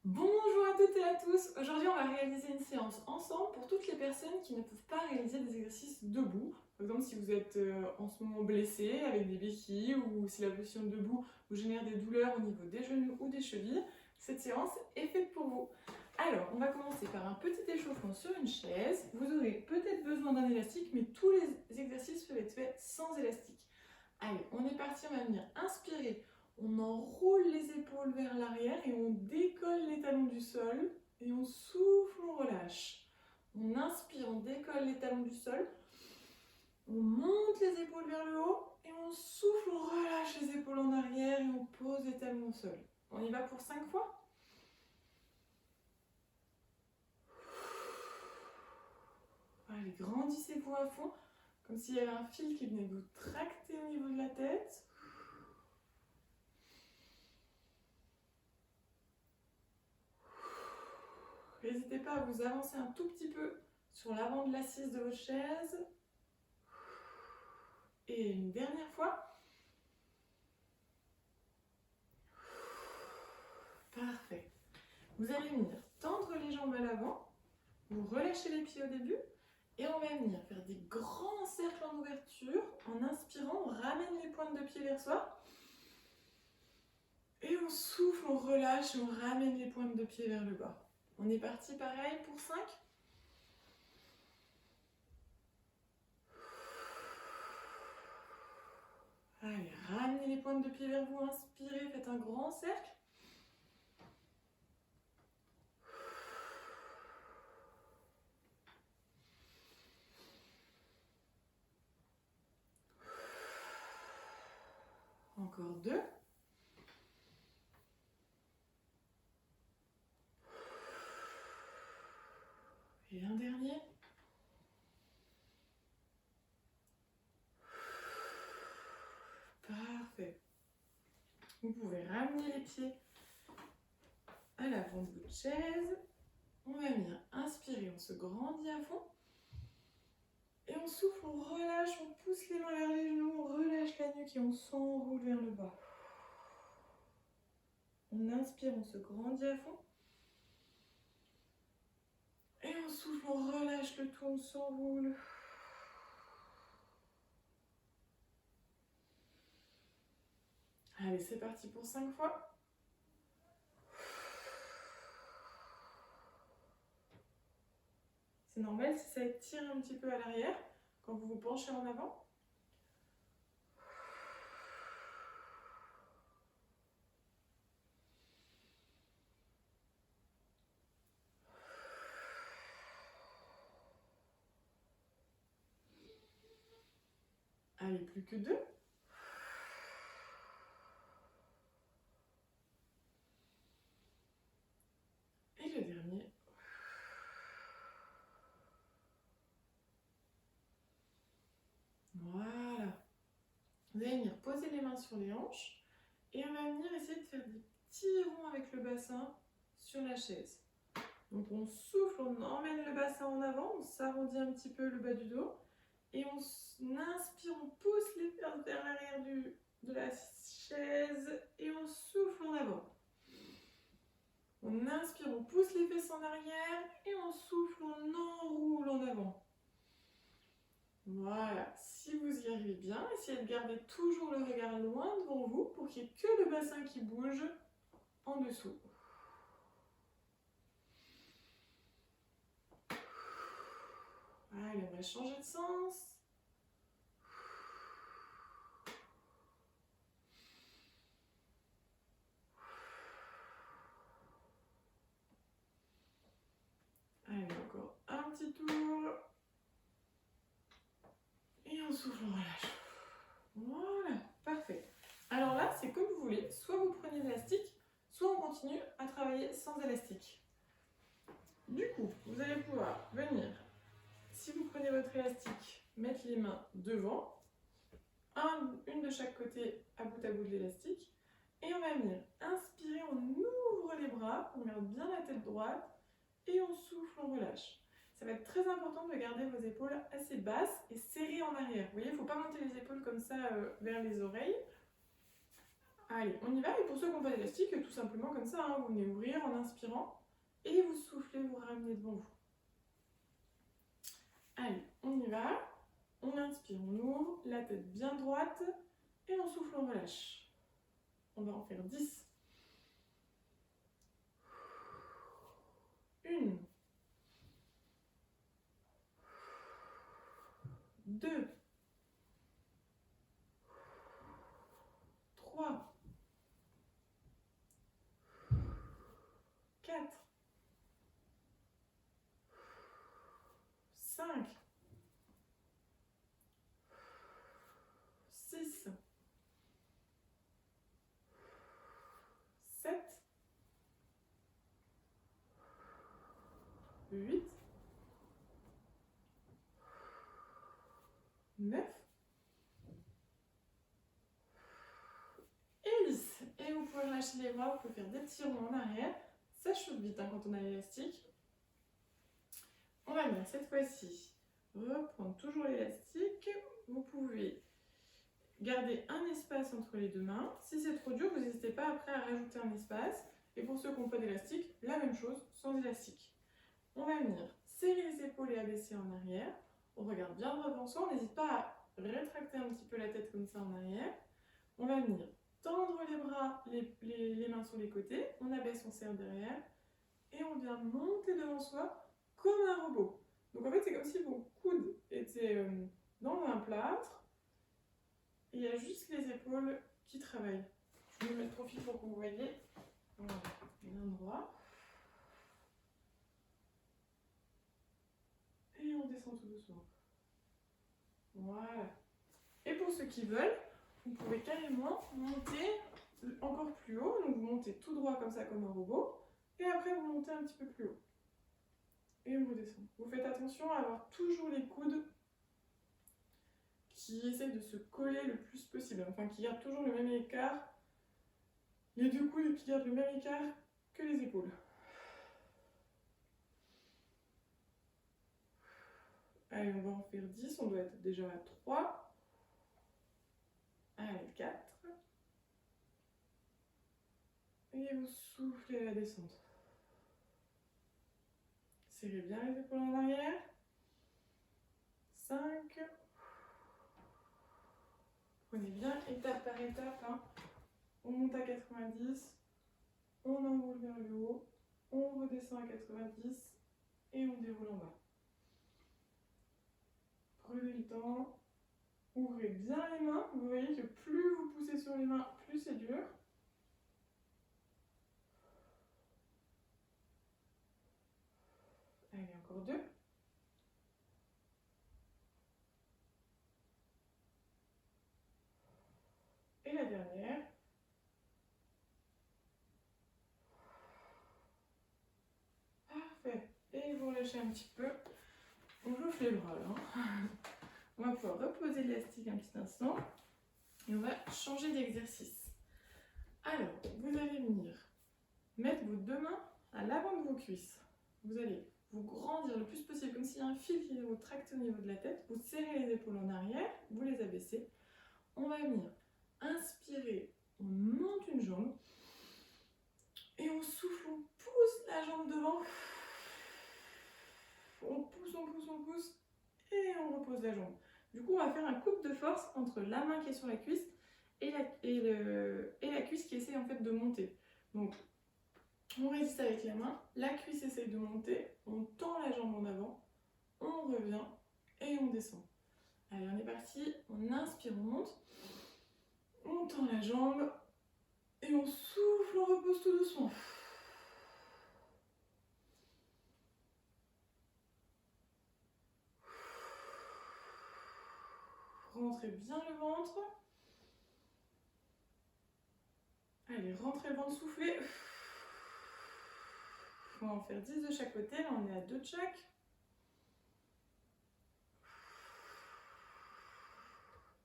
Bonjour à toutes et à tous. Aujourd'hui, on va réaliser une séance ensemble pour toutes les personnes qui ne peuvent pas réaliser des exercices debout. Par exemple, si vous êtes en ce moment blessé avec des béquilles ou si la position debout vous génère des douleurs au niveau des genoux ou des chevilles, cette séance est faite pour vous. Alors, on va commencer par un petit échauffement sur une chaise. Vous aurez peut-être besoin d'un élastique, mais tous les exercices peuvent être faits sans élastique. Allez, on est parti, on va venir inspirer. On enroule les épaules vers l'arrière et on décolle les talons du sol. Et on souffle, on relâche. On inspire, on décolle les talons du sol. On monte les épaules vers le haut. Et on souffle, on relâche les épaules en arrière et on pose les talons au sol. On y va pour 5 fois. Allez, grandissez-vous à fond. Comme s'il y avait un fil qui venait vous tracter au niveau de la tête. N'hésitez pas à vous avancer un tout petit peu sur l'avant de l'assise de votre chaise. Et une dernière fois. Parfait. Vous allez venir tendre les jambes à l'avant. Vous relâchez les pieds au début. Et on va venir faire des grands cercles en ouverture. En inspirant, on ramène les pointes de pied vers soi. Et on souffle, on relâche, on ramène les pointes de pied vers le bas. On est parti pareil pour 5. Allez, ramenez les pointes de pied vers vous, inspirez, faites un grand cercle. Encore 2. Et un dernier. Parfait. Vous pouvez ramener les pieds à l'avant de votre chaise. On va venir inspirer, on se grandit à fond. Et on souffle, on relâche, on pousse les mains vers les genoux, on relâche la nuque et on s'enroule vers le bas. On inspire, on se grandit à fond. Et on souffle, on relâche le tout, on s'enroule. Allez, c'est parti pour 5 fois. C'est normal si ça tire un petit peu à l'arrière quand vous vous penchez en avant. Allez, plus que 2. Et le dernier. Voilà. Vous allez venir poser les mains sur les hanches et on va venir essayer de faire des petits ronds avec le bassin sur la chaise. Donc on souffle, on emmène le bassin en avant, on s'arrondit un petit peu le bas du dos et on inspire, on pousse les fesses vers l'arrière de la chaise et on souffle en avant. On inspire, on pousse les fesses en arrière et on souffle, on enroule en avant. Voilà, si vous y arrivez bien, essayez de garder toujours le regard loin devant vous pour qu'il n'y ait que le bassin qui bouge en dessous. Allez, on va changer de sens. Allez, encore un petit tour. Et on souffle, on relâche. Voilà, parfait. Alors là, c'est comme vous voulez. Soit vous prenez l'élastique, soit on continue à travailler sans élastique. Du coup, vous allez pouvoir venir, si vous prenez votre élastique, mettre les mains devant, une de chaque côté à bout de l'élastique. Et on va venir inspirer, on ouvre les bras, on garde bien la tête droite et on souffle, on relâche. Ça va être très important de garder vos épaules assez basses et serrées en arrière. Vous voyez, il ne faut pas monter les épaules comme ça vers les oreilles. Allez, on y va. Et pour ceux qui n'ont pas d'élastique, tout simplement comme ça, hein, vous venez ouvrir en inspirant et vous soufflez, vous ramenez devant vous. Allez, on y va. On inspire, on ouvre, la tête bien droite et on souffle, on relâche. On va en faire 10. 1, 2, 3, 4, 5, 6, 7, 8, 9 et 10. Et vous pouvez relâcher les bras, vous pouvez faire des petits ronds en arrière. Ça chauffe vite hein, quand on a l'élastique. On va venir cette fois-ci reprendre toujours l'élastique. Vous pouvez garder un espace entre les deux mains. Si c'est trop dur, vous n'hésitez pas après à rajouter un espace. Et pour ceux qui n'ont pas d'élastique, la même chose sans élastique. On va venir serrer les épaules et abaisser en arrière. On regarde bien droit devant soi. On n'hésite pas à rétracter un petit peu la tête comme ça en arrière. On va venir tendre les bras, les mains sur les côtés. On abaisse, on serre derrière. Et on vient monter devant soi comme un robot. Donc en fait, c'est comme si vos coudes étaient dans un plâtre. Et il y a juste les épaules qui travaillent. Je vais me mettre de profil pour que vous voyez. Voilà, bien droit. Et on descend tout doucement. Voilà. Et pour ceux qui veulent, vous pouvez carrément monter encore plus haut. Donc vous montez tout droit comme ça, comme un robot. Et après, vous montez un petit peu plus haut. Et on redescend. Vous faites attention à avoir toujours les coudes qui essaient de se coller le plus possible. Enfin, qui gardent toujours le même écart. Les deux coudes qui gardent le même écart que les épaules. Allez, on va en faire 10. On doit être déjà à 3. Allez, 4. Et vous soufflez la descente. Serrez bien les épaules en arrière. 5. Prenez bien étape par étape. Hein. On monte à 90. On enroule vers le haut. On redescend à 90. Et on déroule en bas. Prenez le temps. Ouvrez bien les mains. Vous voyez que plus vous poussez sur les mains, plus c'est dur. Allez, encore 2. Et la dernière. Parfait. Et vous relâchez un petit peu. On gonfle les bras là. On va pouvoir reposer l'élastique un petit instant. Et on va changer d'exercice. Alors, vous allez venir mettre vos deux mains à l'avant de vos cuisses. Vous allez vous grandir le plus possible, comme s'il y a un fil qui vous tracte au niveau de la tête. Vous serrez les épaules en arrière, vous les abaissez. On va venir inspirer, on monte une jambe. Et on souffle, on pousse la jambe devant. On pousse, on pousse, on pousse. Et on repose la jambe. Du coup, on va faire un couple de force entre la main qui est sur la cuisse et la cuisse qui essaie en fait de monter. Donc, on résiste avec la main, la cuisse essaie de monter, on tend la jambe en avant, on revient et on descend. Allez, on est parti, on inspire, on monte, on tend la jambe et on souffle, on repose tout doucement. Rentrez bien le ventre. Allez, rentrez le ventre, soufflez. On va en faire 10 de chaque côté. Là, on est à 2 de chaque.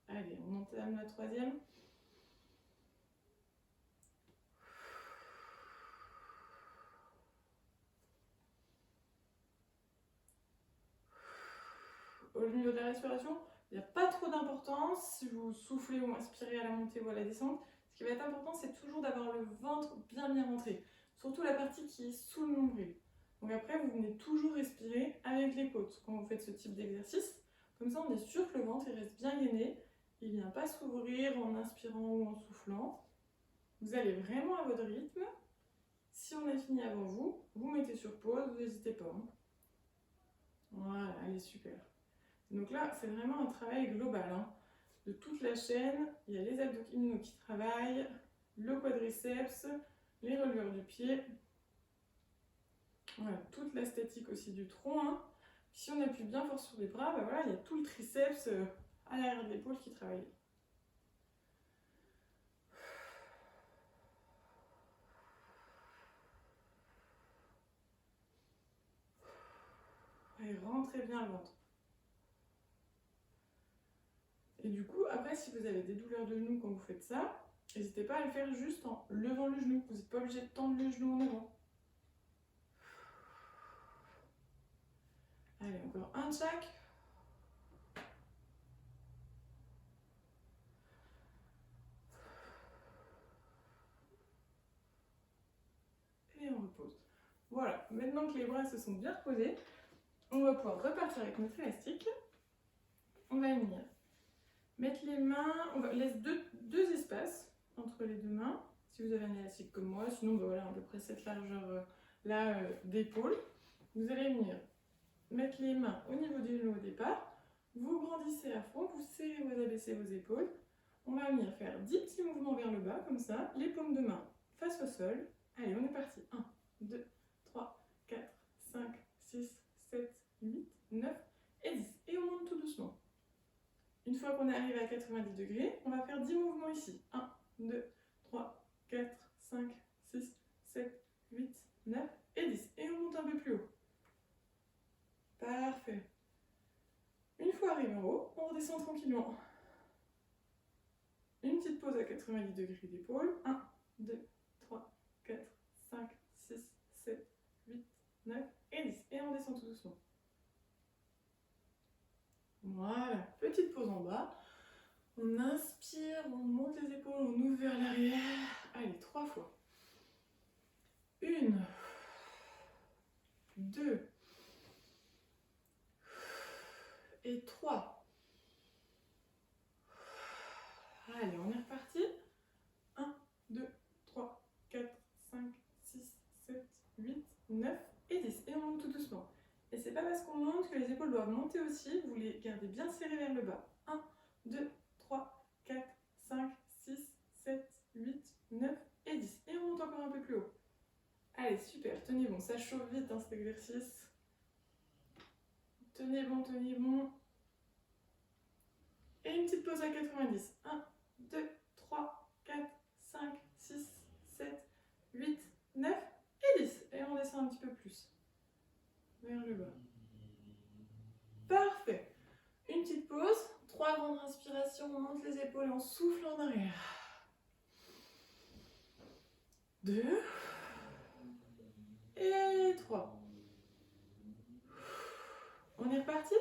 Allez, on entame la troisième. Au niveau de la respiration, il n'y a pas trop d'importance si vous soufflez ou inspirez à la montée ou à la descente. Ce qui va être important, c'est toujours d'avoir le ventre bien rentré, surtout la partie qui est sous le nombril. Donc après, vous venez toujours respirer avec les côtes quand vous faites ce type d'exercice. Comme ça, on est sûr que le ventre il reste bien gainé, il ne vient pas s'ouvrir en inspirant ou en soufflant. Vous allez vraiment à votre rythme. Si on a fini avant vous, vous mettez sur pause, vous n'hésitez pas. Voilà, allez, super. Donc là, c'est vraiment un travail global, hein, de toute la chaîne. Il y a les abdominaux qui travaillent, le quadriceps, les releveurs du pied. Voilà, toute la statique aussi du tronc. Hein. Si on appuie bien fort sur les bras, bah voilà, il y a tout le triceps à l'arrière de l'épaule qui travaille. Et rentrez bien le ventre. Et du coup, après, si vous avez des douleurs de genoux quand vous faites ça, n'hésitez pas à le faire juste en levant le genou. Vous n'êtes pas obligé de tendre le genou en avant. Allez, encore un de chaque. Et on repose. Voilà, maintenant que les bras se sont bien reposés, on va pouvoir repartir avec notre élastique. On va venir mettre les mains, on va laisser deux espaces entre les deux mains, si vous avez un élastique comme moi, sinon bah voilà, à peu près cette largeur là d'épaule. Vous allez venir mettre les mains au niveau des genoux au départ, vous grandissez à fond, vous serrez, vous abaissez vos épaules. On va venir faire 10 petits mouvements vers le bas, comme ça, les paumes de main face au sol. Allez, on est parti. 1, 2, 3, 4, 5, 6, 7, 8, 9 et 10. Et on monte tout doucement. Une fois qu'on est arrivé à 90 degrés, on va faire 10 mouvements ici. 1, 2, 3, 4, 5, 6, 7, 8, 9 et 10. Et on monte un peu plus haut. Parfait. Une fois arrivé en haut, on redescend tranquillement. Une petite pause à 90 degrés d'épaule. 1, 2, 3, 4, 5, 6, 7, 8, 9 et 10. Et on descend tout doucement. Voilà, petite pause en bas. On inspire, on monte les épaules, on ouvre vers l'arrière. Allez, 3 fois. 1, 2 et 3. Allez, on est reparti. 1, 2, 3, 4, 5, 6, 7, 8, 9 et 10. Et on monte tout doucement. Et c'est pas parce qu'on monte que les épaules doivent monter aussi. Vous les gardez bien serrées vers le bas. 1, 2, 3, 4, 5, 6, 7, 8, 9 et 10. Et on monte encore un peu plus haut. Allez, super. Tenez bon. Ça chauffe vite hein, cet exercice. Tenez bon, tenez bon. Et une petite pause à 90. 1, 2, 3, 4, 5, 6, 7, 8, 9 et 10. Et on descend un petit peu plus. Vers le bas. Parfait. Une petite pause. 3 grandes inspirations. On monte les épaules et on souffle en arrière. 2. Et 3. On est reparti.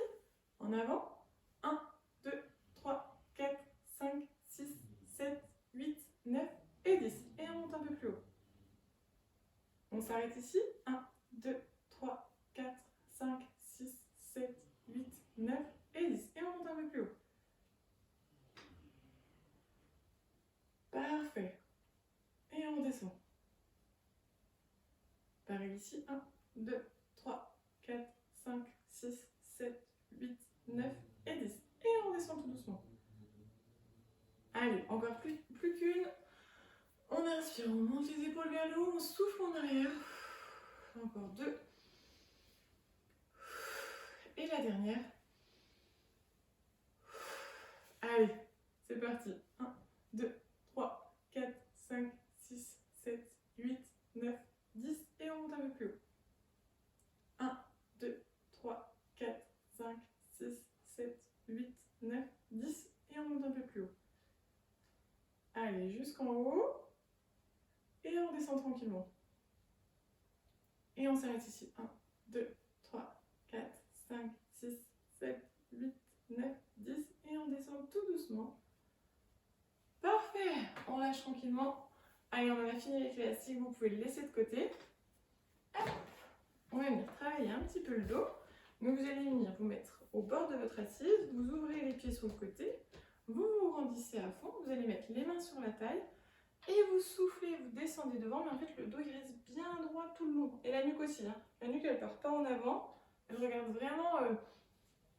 En avant. 1, 2, 3, 4, 5, 6, 7, 8, 9 et 10. Et on monte un peu plus haut. On s'arrête ici. 1, 2, 3, 4, 5, 6, 7, 8, 9 et 10. Et on monte un peu plus haut. Parfait. Et on redescend. Pareil ici. 1, 2, 3, 4, 5, 6, 7, 8, 9 et 10. Et on descend tout doucement. Allez, encore plus qu'une. On inspire, on monte les épaules vers le haut, on souffle en arrière. Encore 2. Et la dernière. Allez, c'est parti. 1, 2, 3, 4, 5, 6, 7, 8, 9, 10. Et on monte un peu plus haut. 1, 2, 3, 4, 5, 6, 7, 8, 9, 10. Et on monte un peu plus haut. Allez, jusqu'en haut. Et on descend tranquillement. Et on s'arrête ici. 1, 2, 3, 4, 5, 6, 7, 8, 9, 10. Et on descend tout doucement. Parfait, on lâche tranquillement. Allez, on en a fini avec l'élastique, vous pouvez le laisser de côté. Hop. On va venir travailler un petit peu le dos. Donc vous allez venir vous mettre au bord de votre assise, vous ouvrez les pieds sur le côté, vous vous rendissez à fond, vous allez mettre les mains sur la taille et vous soufflez, vous descendez devant, mais en fait le dos il reste bien droit tout le long. Et la nuque aussi, hein. La nuque elle ne part pas en avant, elle regarde vraiment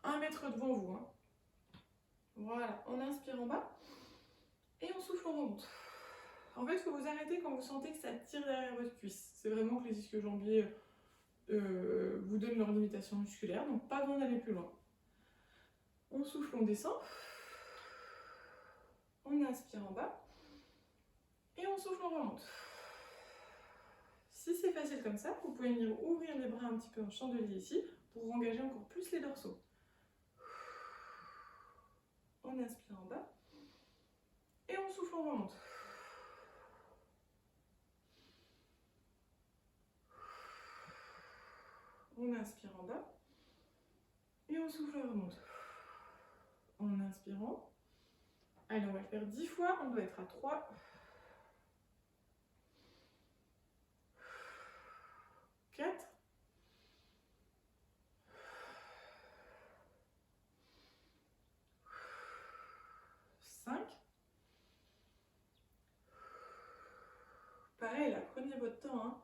1 mètre devant vous. Hein. Voilà, on inspire en bas et on souffle, on remonte. En fait, il faut vous arrêter quand vous sentez que ça tire derrière votre cuisse. C'est vraiment que les ischio-jambiers vous donnent leur limitation musculaire, donc pas besoin d'aller plus loin. On souffle, on descend. On inspire en bas. Et on souffle, on remonte. Si c'est facile comme ça, vous pouvez venir ouvrir les bras un petit peu en chandelier ici pour engager encore plus les dorsaux. On inspire en bas. Et on souffle, on remonte. On inspire en bas. Et on souffle, on remonte. En inspirant. Allez, on va le faire 10 fois. On doit être à 3. 4. 5. Pareil, là, prenez votre temps. Hein.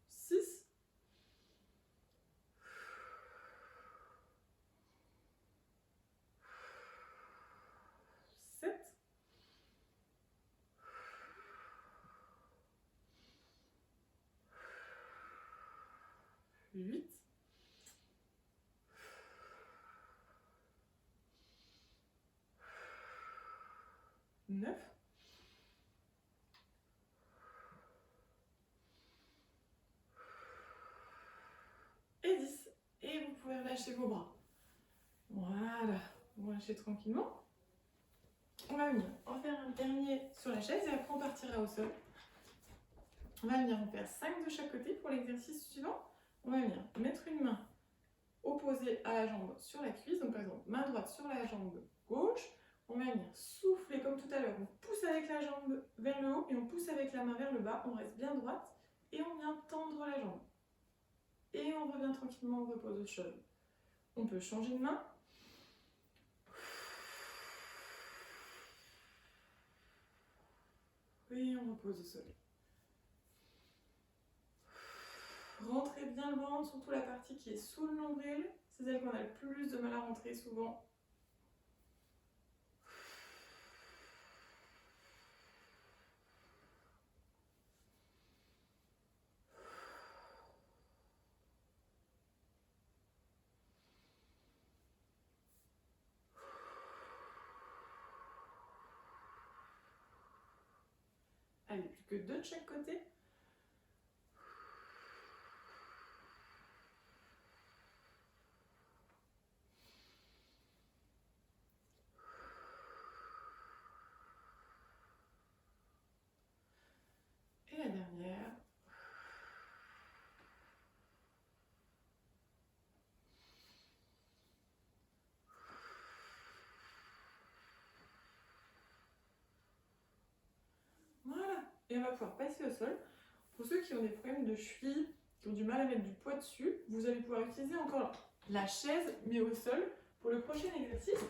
6. 7. 8. 9. Et 10. Et vous pouvez relâcher vos bras. Voilà. Vous lâchez tranquillement. On va venir en faire un dernier sur la chaise et après on partira au sol. On va venir en faire 5 de chaque côté pour l'exercice suivant. On va venir mettre une main opposée à la jambe sur la cuisse. Donc par exemple, main droite sur la jambe gauche. On va venir souffler comme tout à l'heure. On pousse avec la jambe vers le haut et on pousse avec la main vers le bas. On reste bien droite et on vient tendre la jambe. Et on revient tranquillement au repos au sol. On peut changer de main. Et on repose au sol. Rentrez bien le ventre, surtout la partie qui est sous le nombril. C'est celle qu'on a le plus de mal à rentrer souvent. Allez, plus que 2 de chaque côté. Et la dernière. Voilà. Et on va pouvoir passer au sol. Pour ceux qui ont des problèmes de cheville, qui ont du mal à mettre du poids dessus, vous allez pouvoir utiliser encore la chaise, mais au sol, pour le prochain exercice.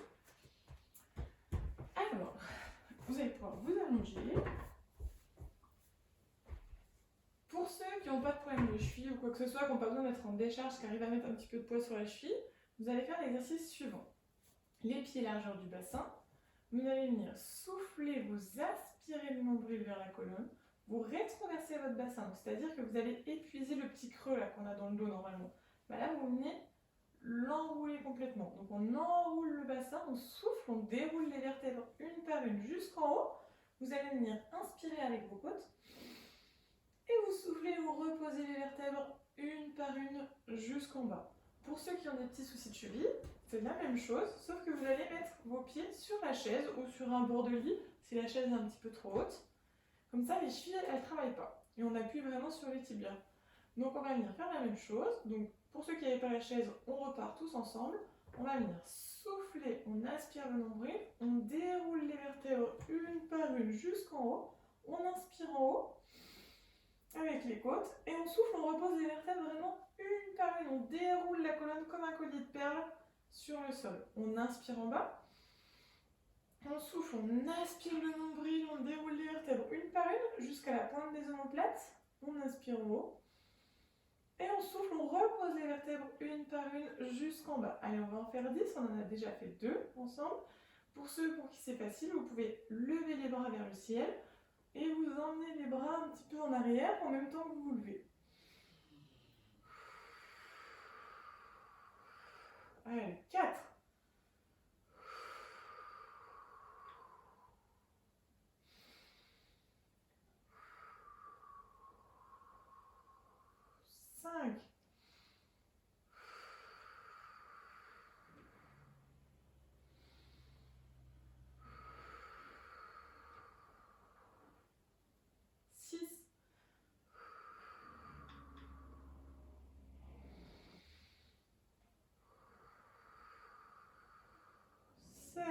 Alors, vous allez pouvoir vous allonger. Pour ceux qui n'ont pas de problème de cheville ou quoi que ce soit, qui n'ont pas besoin d'être en décharge, qui arrivent à mettre un petit peu de poids sur la cheville, vous allez faire l'exercice suivant. Les pieds largeur du bassin. Vous allez venir souffler, vous aspirer le nombril vers la colonne. Vous rétroversez votre bassin, c'est-à-dire que vous allez épuiser le petit creux là qu'on a dans le dos normalement. Bah là, vous venez l'enrouler complètement. Donc on enroule le bassin, on souffle, on déroule les vertèbres une par une jusqu'en haut. Vous allez venir inspirer avec vos côtes. Et vous soufflez, vous reposez les vertèbres une par une jusqu'en bas. Pour ceux qui ont des petits soucis de cheville, c'est la même chose, sauf que vous allez mettre vos pieds sur la chaise ou sur un bord de lit, si la chaise est un petit peu trop haute. Comme ça, les chevilles, elles ne travaillent pas. Et on appuie vraiment sur les tibias. Donc on va venir faire la même chose. Donc pour ceux qui n'avaient pas la chaise, on repart tous ensemble. On va venir souffler, on aspire le nombril, on déroule les vertèbres une par une jusqu'en haut, on inspire en haut avec les côtes et on souffle, on repose les vertèbres vraiment une par une, on déroule la colonne comme un collier de perles sur le sol. On inspire en bas, on souffle, on aspire le nombril, on déroule les vertèbres une par une jusqu'à la pointe des omoplates, on inspire en haut. Et on souffle, on repose les vertèbres une par une jusqu'en bas. Allez, on va en faire 10, on en a déjà fait 2 ensemble. Pour ceux pour qui c'est facile, vous pouvez lever les bras vers le ciel et vous emmener les bras un petit peu en arrière en même temps que vous vous levez. Allez, 4. 5. 6. 7.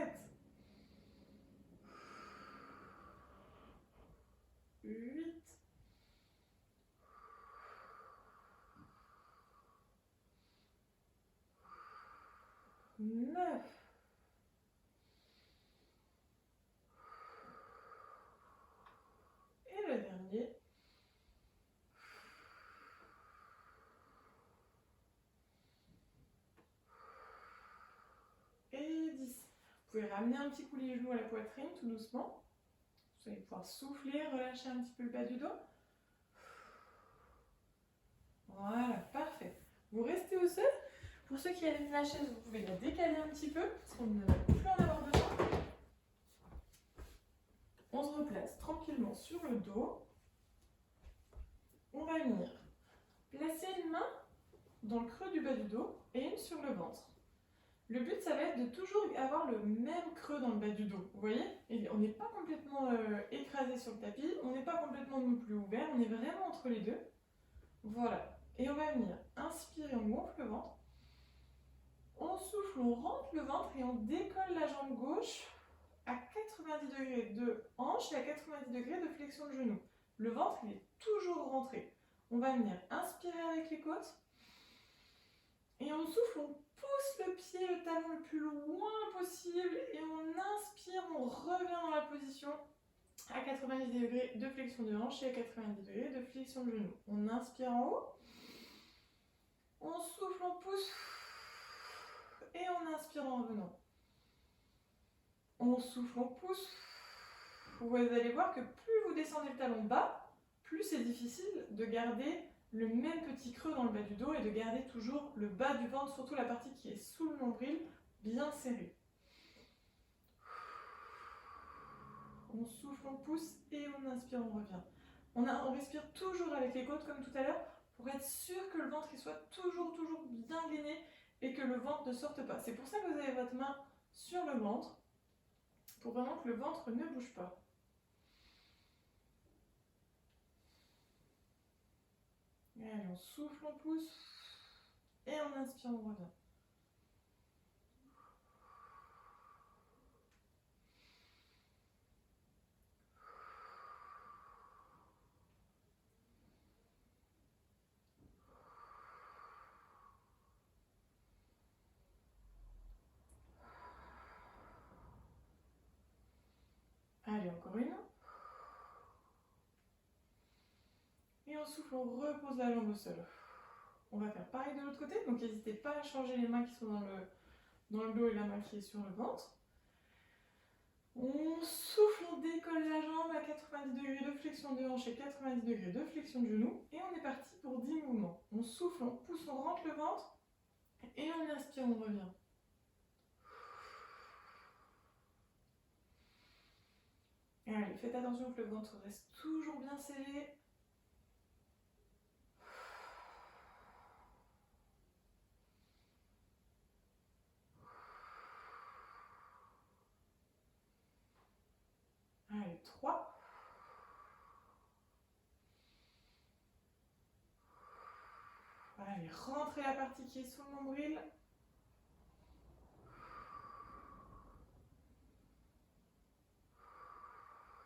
8. 9. Et le dernier. Et 10. Vous pouvez ramener un petit coup les genoux à la poitrine tout doucement. Vous allez pouvoir souffler, relâcher un petit peu le bas du dos. Voilà, parfait. Vous restez au sol. Pour ceux qui aiment la chaise, vous pouvez la décaler un petit peu, parce qu'on ne va plus en avoir besoin. On se replace tranquillement sur le dos. On va venir placer une main dans le creux du bas du dos et une sur le ventre. Le but, ça va être de toujours avoir le même creux dans le bas du dos. Vous voyez? Et on n'est pas complètement écrasé sur le tapis, on n'est pas complètement non plus ouvert, on est vraiment entre les deux. Voilà. Et on va venir inspirer, on gonfle le ventre. On souffle, on rentre le ventre et on décolle la jambe gauche à 90 degrés de hanche et à 90 degrés de flexion de genou. Le ventre, il est toujours rentré. On va venir inspirer avec les côtes. Et on souffle, on pousse le pied, le talon le plus loin possible. Et on inspire, on revient dans la position à 90 degrés de flexion de hanche et à 90 degrés de flexion de genou. On inspire en haut. On souffle, on pousse. Et on inspire en revenant. On souffle, on pousse. Vous allez voir que plus vous descendez le talon bas, plus c'est difficile de garder le même petit creux dans le bas du dos et de garder toujours le bas du ventre, surtout la partie qui est sous le nombril, bien serrée. On souffle, on pousse et on inspire, on revient. On respire toujours avec les côtes comme tout à l'heure pour être sûr que le ventre il soit toujours bien gainé et que le ventre ne sorte pas. C'est pour ça que vous avez votre main sur le ventre, pour vraiment que le ventre ne bouge pas. Et allez, on souffle, on pousse et on inspire, on revient. Allez, encore une. Et on souffle, on repose la jambe au sol. On va faire pareil de l'autre côté, donc n'hésitez pas à changer les mains qui sont dans le dos et la main qui est sur le ventre. On souffle, on décolle la jambe à 90 degrés de flexion de hanche et 90 degrés de flexion de genou. Et on est parti pour 10 mouvements. On souffle, on pousse, on rentre le ventre. Et on inspire, on revient. Et allez, faites attention que le ventre reste toujours bien serré. Allez, 3. Allez, rentrez la partie qui est sous le nombril.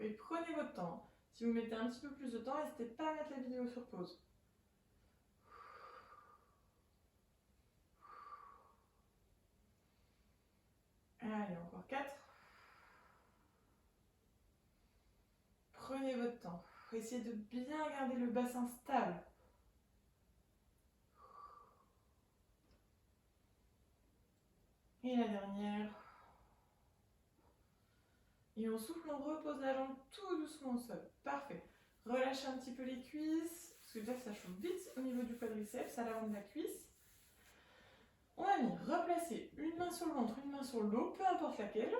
Et prenez votre temps. Si vous mettez un petit peu plus de temps, n'hésitez pas à mettre la vidéo sur pause. Allez, encore 4. Prenez votre temps. Essayez de bien garder le bassin stable. Et la dernière. Et on souffle, on repose la jambe tout doucement au sol. Parfait. Relâchez un petit peu les cuisses. Parce que déjà ça chauffe vite au niveau du quadriceps, à l'avant de la cuisse. On a mis replacer une main sur le ventre, une main sur le dos, peu importe laquelle.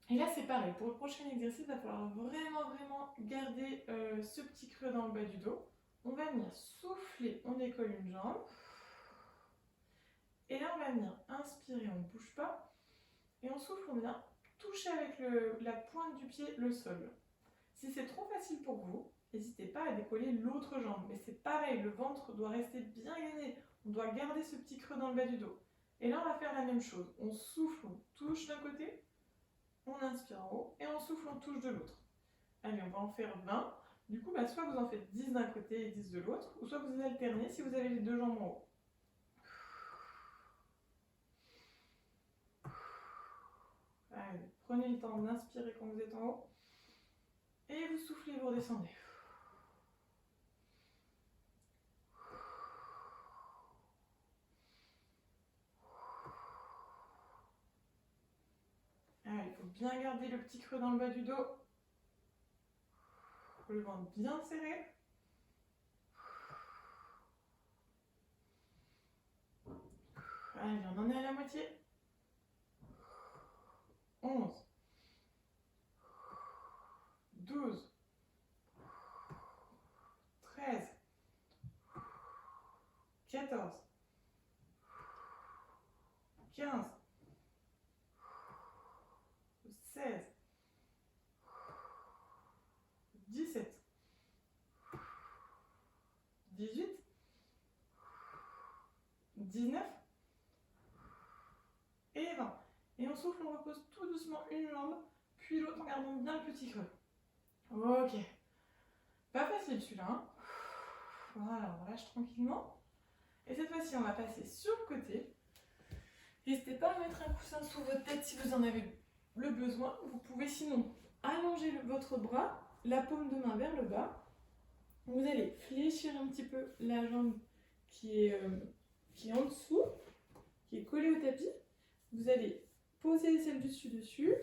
Et là c'est pareil, pour le prochain exercice, il va falloir vraiment garder ce petit creux dans le bas du dos. On va venir souffler, on décolle une jambe. Et là on va venir inspirer, on ne bouge pas. Et on souffle, on vient toucher avec la pointe du pied le sol. Si c'est trop facile pour vous, n'hésitez pas à décoller l'autre jambe. Mais c'est pareil, le ventre doit rester bien gainé. On doit garder ce petit creux dans le bas du dos. Et là, on va faire la même chose. On souffle, on touche d'un côté, on inspire en haut, et on souffle, on touche de l'autre. Allez, on va en faire 20. Du coup, soit vous en faites 10 d'un côté et 10 de l'autre, ou soit vous alternez si vous avez les deux jambes en haut. Allez, prenez le temps d'inspirer quand vous êtes en haut. Et vous soufflez, vous redescendez. Allez, il faut bien garder le petit creux dans le bas du dos. Le ventre bien serré. Allez, on en est à la moitié. 11. 12. 13. 14. 15. 16. 17. 18. 19. Et 20. Et on souffle, on repose tout doucement une jambe, puis l'autre en gardant bien le petit creux. Ok. Pas facile celui-là. Hein. Voilà, on relâche tranquillement. Et cette fois-ci, on va passer sur le côté. N'hésitez pas à mettre un coussin sous votre tête si vous en avez le besoin. Vous pouvez sinon allonger votre bras, la paume de main vers le bas. Vous allez fléchir un petit peu la jambe qui est en dessous, qui est collée au tapis. Vous allez poser celle du dessus.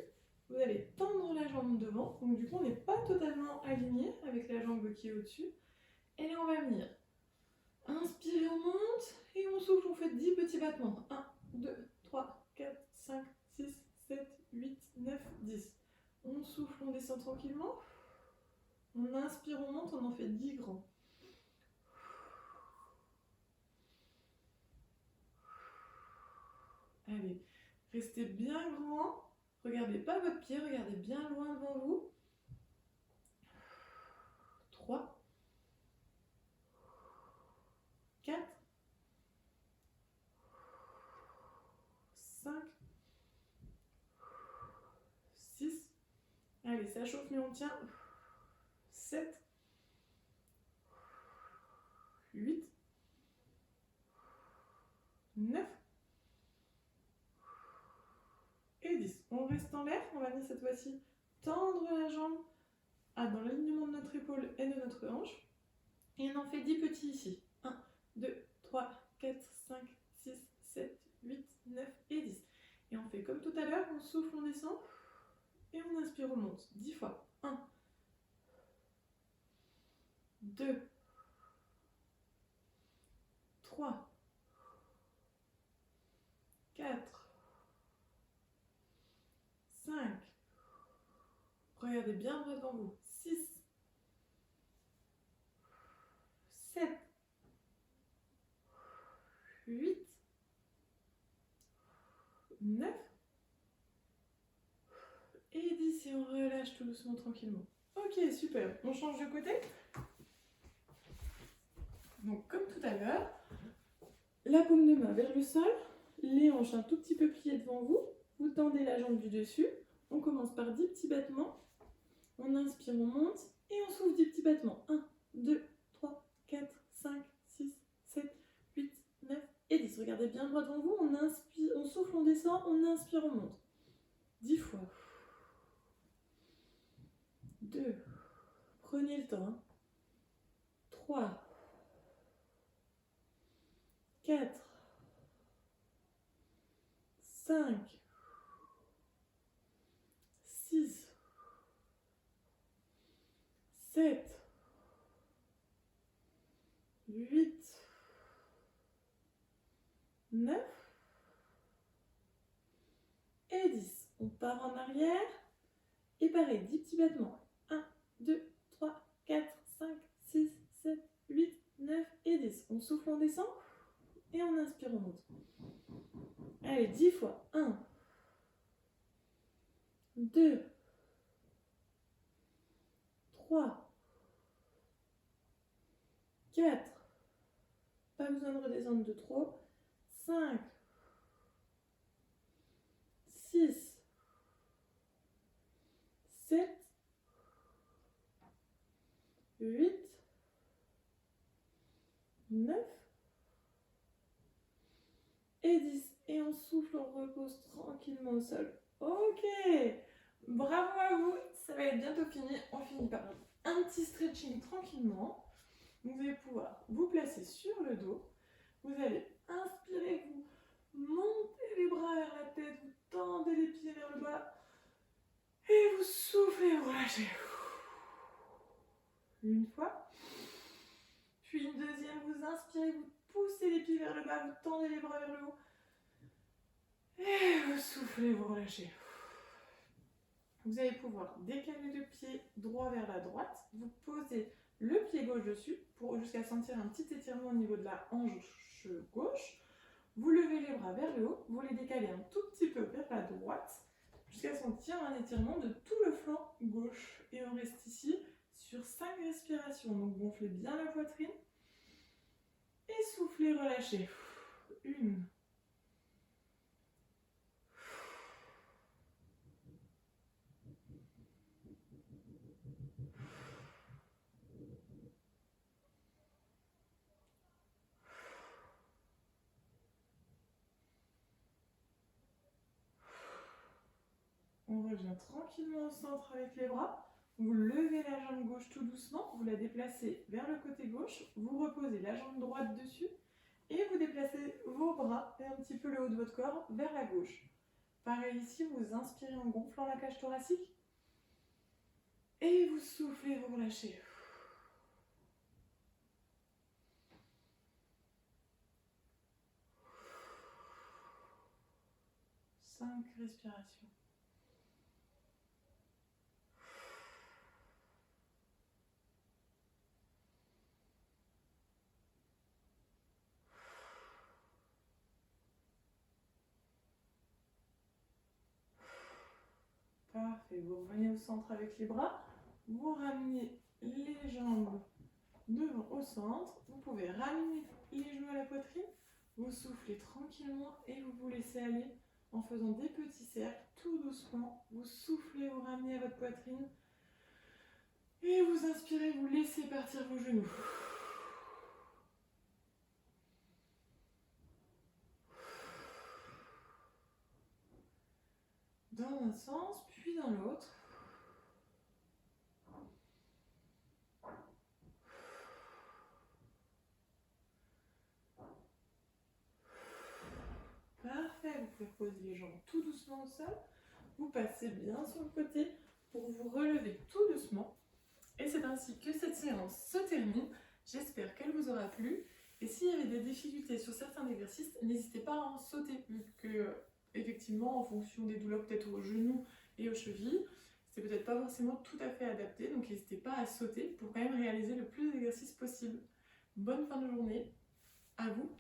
Vous allez tendre la jambe devant. Donc du coup, on n'est pas totalement aligné avec la jambe qui est au-dessus. Et là, on va venir inspirer, on monte. Et on souffle, on fait 10 petits battements. 1, 2, 3, 4, 5, 6, 7, 8, 9, 10. On souffle, on descend tranquillement. On inspire, on monte, on en fait 10 grands. Allez, restez bien grand. Regardez pas votre pied, regardez bien loin devant vous. 3, 4, 5, 6. Allez, ça chauffe, mais on tient. 7, 8, 9 et 10. On reste en l'air, on va venir cette fois-ci tendre la jambe dans l'alignement de notre épaule et de notre hanche. Et on en fait 10 petits ici. 1, 2, 3, 4, 5, 6, 7, 8, 9 et 10. Et on fait comme tout à l'heure, on souffle, on descend. Et on inspire, on monte. 10 fois. 1, 2, 3, 4, 5. Regardez bien droit devant vous. 6, 7, 8, 9 et 10. Et on relâche tout doucement, tranquillement. Ok, super. On change de côté. Donc, comme tout à l'heure, la paume de main vers le sol, les hanches un tout petit peu pliées devant vous. Vous tendez la jambe du dessus. On commence par 10 petits battements. On inspire, on monte et on souffle 10 petits battements. 1, 2, 3, 4, 5, 6, 7, 8, 9 et 10. Regardez bien droit devant vous, on inspire, on souffle, on descend, on inspire, on monte. 10 fois. 2. Prenez le temps. 3. 4. 5. 6. 7. 8. 9. Et 10. On part en arrière. Et pareil, 10 petits battements. 1, 2, 3, 4, 5, 6, 7, 8, 9 et 10. On souffle, on descend. Et on inspire, on monte. Allez, 10 fois. 1, 2, 3, 4. Pas besoin de redescendre de trop. 5, 6, 7, 8, 9 et 10. Et on souffle, on repose tranquillement au sol. Ok, bravo à vous, ça va être bientôt fini. On finit par un petit stretching tranquillement. Vous allez pouvoir vous placer sur le dos. Vous allez inspirer, vous montez les bras vers la tête, vous tendez les pieds vers le bas. Et vous soufflez, vous relâchez. Une fois. Puis une deuxième, vous inspirez, vous poussez les pieds vers le bas, vous tendez les bras vers le haut. Et vous soufflez, vous relâchez. Vous allez pouvoir décaler le pied droit vers la droite. Vous posez le pied gauche dessus pour jusqu'à sentir un petit étirement au niveau de la hanche gauche. Vous levez les bras vers le haut, vous les décalez un tout petit peu vers la droite jusqu'à sentir un étirement de tout le flanc gauche. Et on reste ici sur 5 respirations. Donc gonflez bien la poitrine et soufflez, relâchez. 1. On revient tranquillement au centre avec les bras. Vous levez la jambe gauche tout doucement, vous la déplacez vers le côté gauche, vous reposez la jambe droite dessus et vous déplacez vos bras et un petit peu le haut de votre corps vers la gauche. Pareil ici, vous inspirez en gonflant la cage thoracique et vous soufflez, vous relâchez. Cinq respirations. Parfait, vous revenez au centre avec les bras, vous ramenez les jambes devant au centre, vous pouvez ramener les genoux à la poitrine, vous soufflez tranquillement et vous vous laissez aller en faisant des petits cercles, tout doucement, vous soufflez, vous ramenez à votre poitrine et vous inspirez, vous laissez partir vos genoux. Dans un sens, puis dans l'autre. Parfait, vous pouvez poser les jambes tout doucement au sol. Vous passez bien sur le côté pour vous relever tout doucement. Et c'est ainsi que cette séance se termine. J'espère qu'elle vous aura plu. Et s'il y avait des difficultés sur certains exercices, n'hésitez pas à en sauter, vu que, effectivement, en fonction des douleurs peut-être aux genoux et aux chevilles, c'est peut-être pas forcément tout à fait adapté. Donc n'hésitez pas à sauter pour quand même réaliser le plus d'exercices possible. Bonne fin de journée à vous.